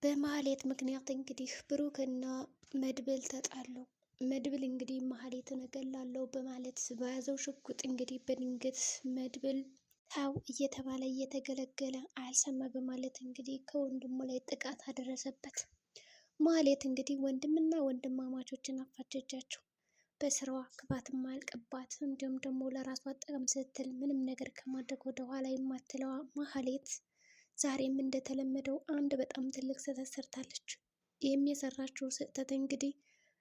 በማህሌት ምክንያት እንግዲህ ብሩክና መድብል ተጣሉ። መድብል እንግዲህ ማህሌትን እገላለሁ በማለት በያዘው ሽጉጥ እንግዲህ በድንገት መድብል ታው እየተባለ እየተገለገለ አልሰማ በማለት እንግዲህ ከወንድሙ ላይ ጥቃት አደረሰበት። ማህሌት እንግዲህ ወንድምና ወንድማማቾችን አፋጀጃቸው። በስራዋ ክፋትም አያልቅባት፣ እንዲሁም ደግሞ ለራሷ ጥቅም ስትል ምንም ነገር ከማድረግ ወደ ኋላ የማትለዋ ማህሌት ዛሬም እንደተለመደው አንድ በጣም ትልቅ ስህተት ሰርታለች። ይህም የሰራችው ስህተት እንግዲህ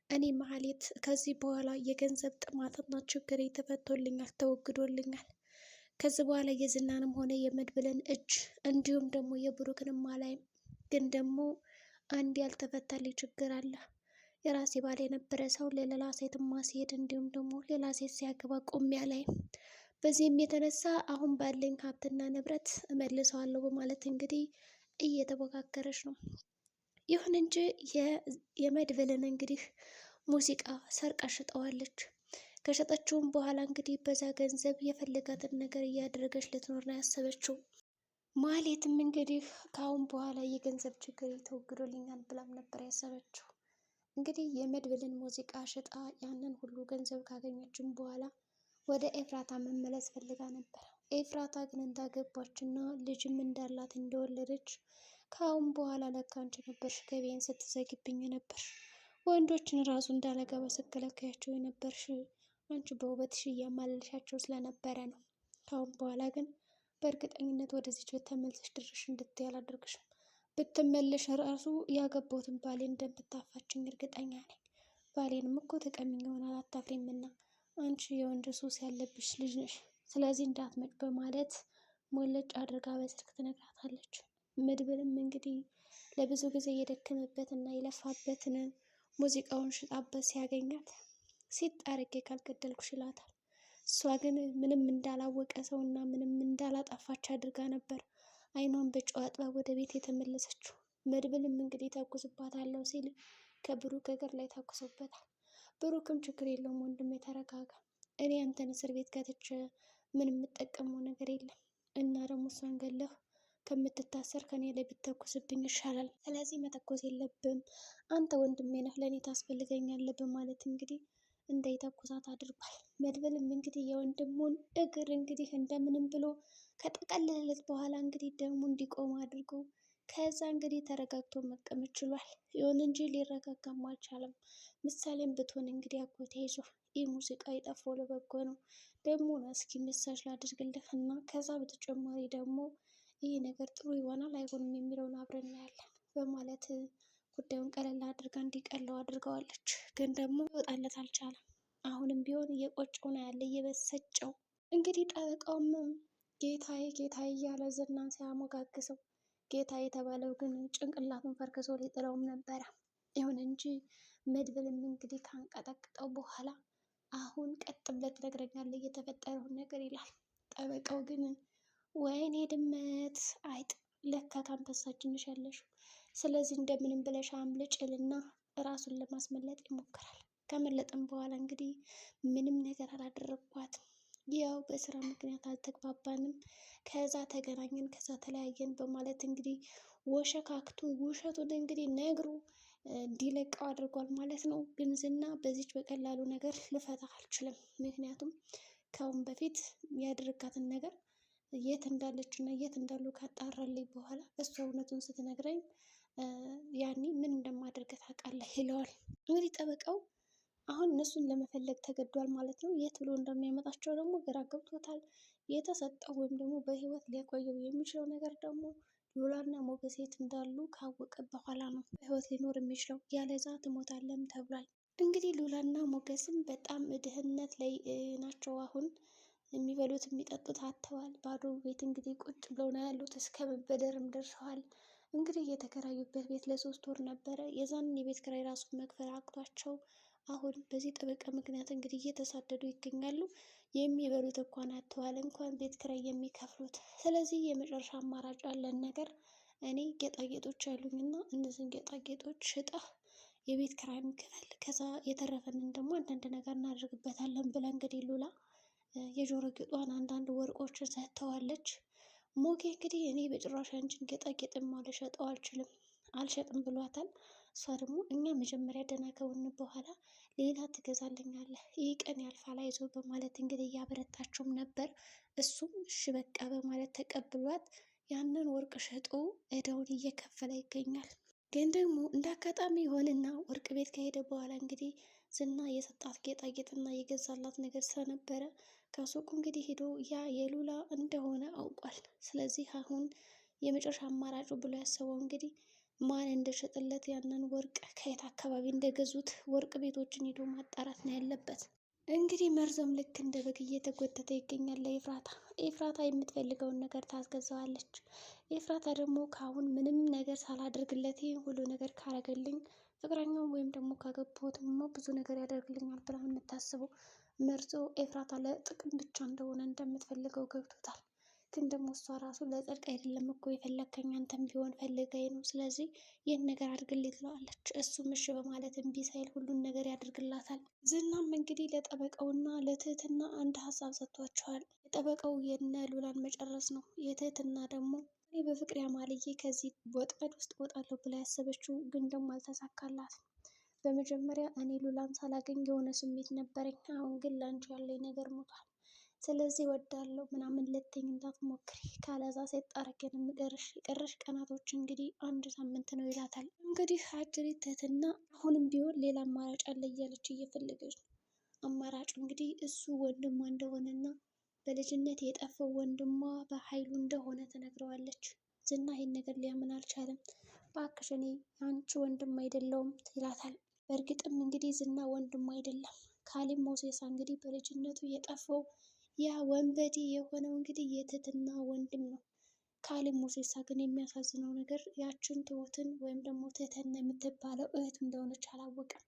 እኔ ማህሌት ከዚህ በኋላ የገንዘብ ጥማትና ችግር ተፈቶልኛል፣ ተወግዶልኛል። ከዚህ በኋላ የዝናንም ሆነ የመድብልን እጅ እንዲሁም ደግሞ የብሩክንም አላይም። ግን ደግሞ አንድ ያልተፈታልኝ ችግር አለ። የራሴ ባል የነበረ ሰው ለሌላ ሴት ሲሄድ እንዲሁም ደግሞ ሌላ ሴት ሲያገባ ቆሜ አላይም። በዚህም የተነሳ አሁን ባለኝ ሀብትና ንብረት እመልሰዋለሁ በማለት እንግዲህ እየተፎካከረች ነው። ይሁን እንጂ የመድብልን እንግዲህ ሙዚቃ ሰርቃ ሽጠዋለች። ከሸጠችውም በኋላ እንግዲህ በዛ ገንዘብ የፈለጋትን ነገር እያደረገች ልትኖር ነው ያሰበችው። ማህሌትም እንግዲህ ከአሁን በኋላ የገንዘብ ችግር ተወግዶልኛል ብላም ነበር ያሰበችው። እንግዲህ የመድብልን ሙዚቃ ሽጣ ያንን ሁሉ ገንዘብ ካገኘችም በኋላ ወደ ኤፍራታ መመለስ ፈልጋ ነበር። ኤፍራታ ግን እንዳገባችና ልጅም እንዳላት እንደወለደች ከአሁን በኋላ ለካ አንቺ ነበርሽ ገቢዬን ስትዘግብኝ ነበር፣ ወንዶችን ራሱ እንዳላገባ ስትከለክያቸው የነበርሽ አንቺ በውበትሽ እያማለልሻቸው ስለነበረ ነው። ከአሁን በኋላ ግን በእርግጠኝነት ወደዚች ቤት ተመልሰሽ ድርሽ እንድትይ አላደርግሽም። ብትመለሽ ራሱ ያገባሁትን ባሌን እንደምታፋችኝ እርግጠኛ ነኝ። ባሌንም እኮ ተቀምኝ ይሆናል አታፍሪምና አንቺ የወንድ ሱስ ያለብሽ ልጅ ነሽ፣ ስለዚህ እንዳትመጭ በማለት ሞለጭ አድርጋ በስልክ ትነግራታለች። መድብልም እንግዲህ ለብዙ ጊዜ የደከመበትና የለፋበትን ሙዚቃውን ሽጣበት ሲያገኛት ሲጣርጌ ካልገደልኩሽ ይላታል። እሷ ግን ምንም እንዳላወቀ ሰውና ምንም እንዳላጠፋች አድርጋ ነበር አይኗን በጨው አጥባ ወደ ቤት የተመለሰችው። መድብልም እንግዲህ ተኩስባታለሁ ሲል ከብሩክ እግር ላይ ተኩሶበታል። ብሩክም ችግር የለውም ወንድም የተረጋጋ፣ እኔ አንተን እስር ቤት ከትቼ ምን የምጠቀመው ነገር የለም እና ደግሞ እሷን ገለህ ከምትታሰር ከኔ ላይ ብተኩስብኝ ይሻላል። ስለዚህ መተኮስ የለብም፣ አንተ ወንድሜ ነህ፣ ለእኔ ታስፈልገኛለህ በማለት እንግዲህ እንዳይተኩሳት አድርጓል። መድብልም እንግዲህ የወንድሙን እግር እንግዲህ እንደምንም ብሎ ከጠቀለለት በኋላ እንግዲህ ደሙ እንዲቆም አድርጎ ከዛ እንግዲህ ተረጋግቶ መቀመጥ ችሏል። ይሁን እንጂ ሊረጋጋም አልቻለም። ምሳሌም ብትሆን እንግዲህ አጎቴ ይዞ ይህ ሙዚቃ የጠፋው ለበጎ ነው፣ ደግሞ እስኪ መሳጅ ላድርግልህ እና ከዛ በተጨማሪ ደግሞ ይህ ነገር ጥሩ ይሆናል አይሆንም የሚለውን አብረን እናያለን በማለት ጉዳዩን ቀለል አድርጋ እንዲቀለው አድርገዋለች። ግን ደግሞ ይወጣለት አልቻለም። አሁንም ቢሆን እየቆጨው ነው ያለ እየበሰጨው። እንግዲህ ጠበቃውም ጌታዬ ጌታዬ እያለ ዝናን ሲያሞጋግሰው፣ ጌታ የተባለው ግን ጭንቅላቱን ፈርክሶ ሊጥለውም ነበረ። ይሁን እንጂ መድብልም እንግዲህ ካንቀጠቅጠው በኋላ አሁን ቀጥ ብለህ ትነግረኛለህ እየተፈጠረውን ነገር ይላል። ጠበቃው ግን ወይኔ ድመት አይጥ ለካ ከአንበሳ ትንሽ ያለሽው፣ ስለዚህ እንደምንም ብለሽ አምልጭልና ራሱን ለማስመለጥ ይሞክራል። ከመለጠም በኋላ እንግዲህ ምንም ነገር አላደረግኳትም፣ ያው በስራ ምክንያት አልተግባባንም፣ ከዛ ተገናኘን፣ ከዛ ተለያየን በማለት እንግዲህ ወሸካክቱ ውሸቱን እንግዲህ ነግሮ እንዲለቀው አድርጓል ማለት ነው። ግን ዝና በዚች በቀላሉ ነገር ልፈታ አልችልም፣ ምክንያቱም ከአሁን በፊት ያደረጋትን ነገር የት እንዳለች እና የት እንዳሉ ካጣራልኝ በኋላ እሷ እውነቱን ስትነግረኝ ያኔ ምን እንደማደርግ ታውቃለህ ይለዋል። እንግዲህ ጠበቃው አሁን እነሱን ለመፈለግ ተገዷል ማለት ነው። የት ብሎ እንደሚያመጣቸው ደግሞ ግራ ገብቶታል። የተሰጠው ወይም ደግሞ በህይወት ሊያቆየው የሚችለው ነገር ደግሞ ሉላና ሞገስ የት እንዳሉ ካወቀ በኋላ ነው በህይወት ሊኖር የሚችለው፣ ያለዛ ትሞታለም ተብሏል። እንግዲህ ሉላና ሞገስም በጣም ድህነት ላይ ናቸው። አሁን የሚበሉት የሚጠጡት አጥተዋል። ባዶ ቤት እንግዲህ ቁጭ ብለው ነው ያሉት። እስከ መበደርም ደርሰዋል። እንግዲህ የተከራዩበት ቤት ለ3 ወር ነበረ። የዛንን የቤት ኪራይ ራሱ መክፈል አቅቷቸው አሁን በዚህ ጠበቃ ምክንያት እንግዲህ እየተሳደዱ ይገኛሉ። የሚበሉት እንኳን አጥተዋል፣ እንኳን ቤት ኪራይ የሚከፍሉት። ስለዚህ የመጨረሻ አማራጭ ያለን ነገር እኔ ጌጣጌጦች ያሉኝና እነዚህን ጌጣጌጦች ሽጠህ የቤት ኪራይ ክፈል፣ ከዛ የተረፈንን ደግሞ አንዳንድ ነገር እናደርግበታለን ብላ እንግዲህ ሉላ የጆሮ ጌጧን አንዳንድ ወርቆችን ሰጥተዋለች። ሞጌ እንግዲህ እኔ በጭራሽ አንቺን ጌጣጌጥማ ልሸጠው አልችልም፣ አልሸጥም ብሏታል። እሷ ደግሞ እኛ መጀመሪያ ደህና ከሆን በኋላ ሌላ ትገዛልኛለህ፣ ይህ ቀን ያልፋል አይዞህ በማለት እንግዲህ እያበረታችውም ነበር። እሱም እሺ በቃ በማለት ተቀብሏት ያንን ወርቅ ሸጦ እዳውን እየከፈለ ይገኛል። ግን ደግሞ እንደ አጋጣሚ የሆነና ወርቅ ቤት ከሄደ በኋላ እንግዲህ ዝና የሰጣት ጌጣጌጥና የገዛላት ነገር ስለነበረ ከሱቁ እንግዲህ ሄዶ ያ የሉላ እንደሆነ አውቋል። ስለዚህ አሁን የመጨረሻ አማራጩ ብሎ ያሰበው እንግዲህ ማን እንደሸጥለት ያንን ወርቅ ከየት አካባቢ እንደገዙት ወርቅ ቤቶችን ሄዶ ማጣራት ነው ያለበት። እንግዲህ መርዞም ልክ እንደ በግ እየተጎተተ ይገኛል ለኤፍራታ። ኤፍራታ የምትፈልገውን ነገር ታስገዛዋለች። ኤፍራታ ደግሞ ከአሁን ምንም ነገር ሳላደርግለት ይህን ሁሉ ነገር ካረገልኝ ፍቅረኛውን ወይም ደግሞ ካገባሁትማ ብዙ ነገር ያደርግልኛል ብላ የምታስበው መርዞ ኤፍራታ ለጥቅም ብቻ እንደሆነ እንደምትፈልገው ገብቶታል። ግን ደግሞ እሷ ራሱ ለጽድቅ አይደለም እኮ የፈለከኝ አንተም ቢሆን ፈልገኝ ነው፣ ስለዚህ ይህን ነገር አድርግልኝ ትለዋለች። እሱም እሺ በማለት እምቢ ሳይል ሁሉን ነገር ያደርግላታል። ዝናም እንግዲህ ለጠበቃውና ለትህትና አንድ ሀሳብ ሰጥቷቸዋል። የጠበቃው የነ ሉላን መጨረስ ነው። የትህትና ደግሞ እኔ በፍቅር ያማልዬ ከዚህ ወጥመድ ውስጥ እወጣለሁ ብላ ያሰበችው ግን ደግሞ አልተሳካላትም። በመጀመሪያ እኔ ሉላን ሳላገኝ የሆነ ስሜት ነበረኝ፣ አሁን ግን ለአንቺ ያለኝ ነገር ሞቷል። ስለዚህ ወዳለው ምናምን ልትኝ እንዳትሞክሪ፣ ካለዛ ሴት ጣረገን የቀረሽ ቀናቶች እንግዲህ 1 ሳምንት ነው ይላታል። እንግዲህ አጅሪት ትህትና አሁንም ቢሆን ሌላ አማራጭ አለ እያለች እየፈለገች ነው። አማራጩ እንግዲህ እሱ ወንድሟ እንደሆነና በልጅነት የጠፋው ወንድሟ በኃይሉ እንደሆነ ትነግረዋለች። ዝና ይህን ነገር ሊያምን አልቻለም። እባክሽ እኔ አንቺ ወንድም አይደለውም ይላታል። በእርግጥም እንግዲህ ዝና ወንድም አይደለም። ካሌብ ሞሴሳ እንግዲህ በልጅነቱ የጠፋው ያ ወንበዴ የሆነው እንግዲህ የትህትና ወንድም ነው። ካሌብ ሞሴሳ ግን የሚያሳዝነው ነገር ያችን ትሁትን ወይም ደግሞ ትህትና የምትባለው እህቱ እንደሆነች አላወቀም።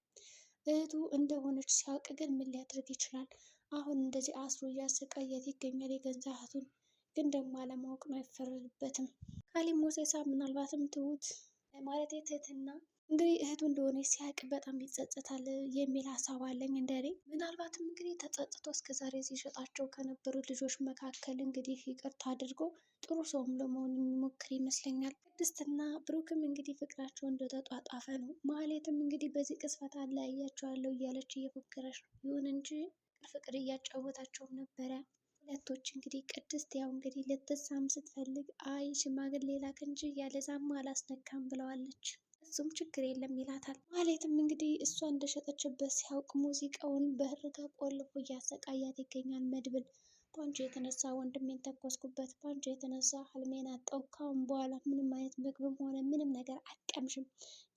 እህቱ እንደሆነች ሲያውቅ ግን ምን ሊያደርግ ይችላል? አሁን እንደዚህ አስሮ እያሰቃያት ይገኛል የገዛ እህቱን። ግን ደግሞ አለማወቅ ነው፣ አይፈረድበትም። ካሌብ ሞሴሳ ምናልባትም ትሁት ማለት ትህትና እንግዲህ እህቱ እንደሆነ ሲያውቅ በጣም ይጸጸታል የሚል ሀሳብ አለኝ እንደኔ። ምናልባትም እንግዲህ ተጸጽቶ እስከዛሬ ሲሸጣቸው ከነበሩ ልጆች መካከል እንግዲህ ይቅርታ አድርጎ ጥሩ ሰውም ለመሆን የሚሞክር ይመስለኛል። ቅድስትና ብሩክም እንግዲህ ፍቅራቸው እንደተጧጧፈ ነው። ማህሌትም እንግዲህ በዚህ ቅጽበት አለያያቸዋለሁ እያለች እየፎከረች ነው። ይሁን እንጂ ፍቅር እያጫወታቸውም ነበረ። ሁለቶች እንግዲህ ቅድስት ያው እንግዲህ ልትሳም ስትፈልግ አይ ሽማግሌ ላክ እንጂ ያለዛማ አላስነካም ብለዋለች። እሱም ችግር የለም ይላታል። ማለትም እንግዲህ እሷ እንደሸጠችበት ሲያውቅ ሙዚቃውን በህርጋ ቆልፎ እያሰቃያት ይገኛል። መድብል በአንቺ የተነሳ ወንድሜን ተኮስኩበት፣ በአንቺ የተነሳ ህልሜን አጣው፣ ካሁን በኋላ ምንም አይነት ምግብም ሆነ ምንም ነገር አትቀምሽም፣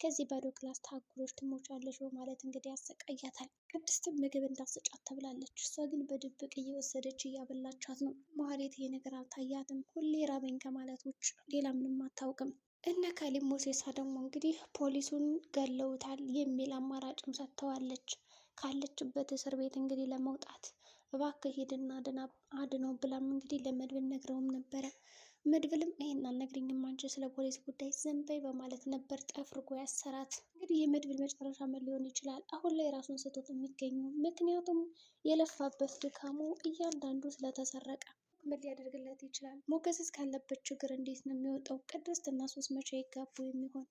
ከዚህ ባዶ ክላስ ታጉሮች ትሞቻለሽ በማለት እንግዲህ ያሰቃያታል። ቅድስትም ምግብ እንዳሰጫት ተብላለች። እሷ ግን በድብቅ እየወሰደች እያበላቻት ነው። ማህሌት ይሄ ነገር አልታያትም። ሁሌ ራበኝ ከማለት ውጭ ሌላ ምንም አታውቅም። እነ ካሌብ ሞሴሳ ደግሞ እንግዲህ ፖሊሱን ገለውታል የሚል አማራጭም ሰጥተዋለች። ካለችበት እስር ቤት እንግዲህ ለመውጣት እባክህ ሂድና አድነው ብላም እንግዲህ ለመድብል ነግረውም ነበረ። መድብልም ይሄን አልነግሪኝም አንቺ ስለ ፖሊስ ጉዳይ ዝም በይ በማለት ነበር ጠፍርጎ ያሰራት። እንግዲህ የመድብል መጨረሻ ምን ሊሆን ይችላል? አሁን ላይ ራሱን ስቶት የሚገኘው ምክንያቱም የለፋበት ድካሙ እያንዳንዱ ስለተሰረቀ ምን ሊያደርግለት ይችላል? ሞገስስ ካለበት ችግር እንዴት ነው የሚወጣው? ቅድስት እና ሶስት መቼ ይጋቡ የሚሆን?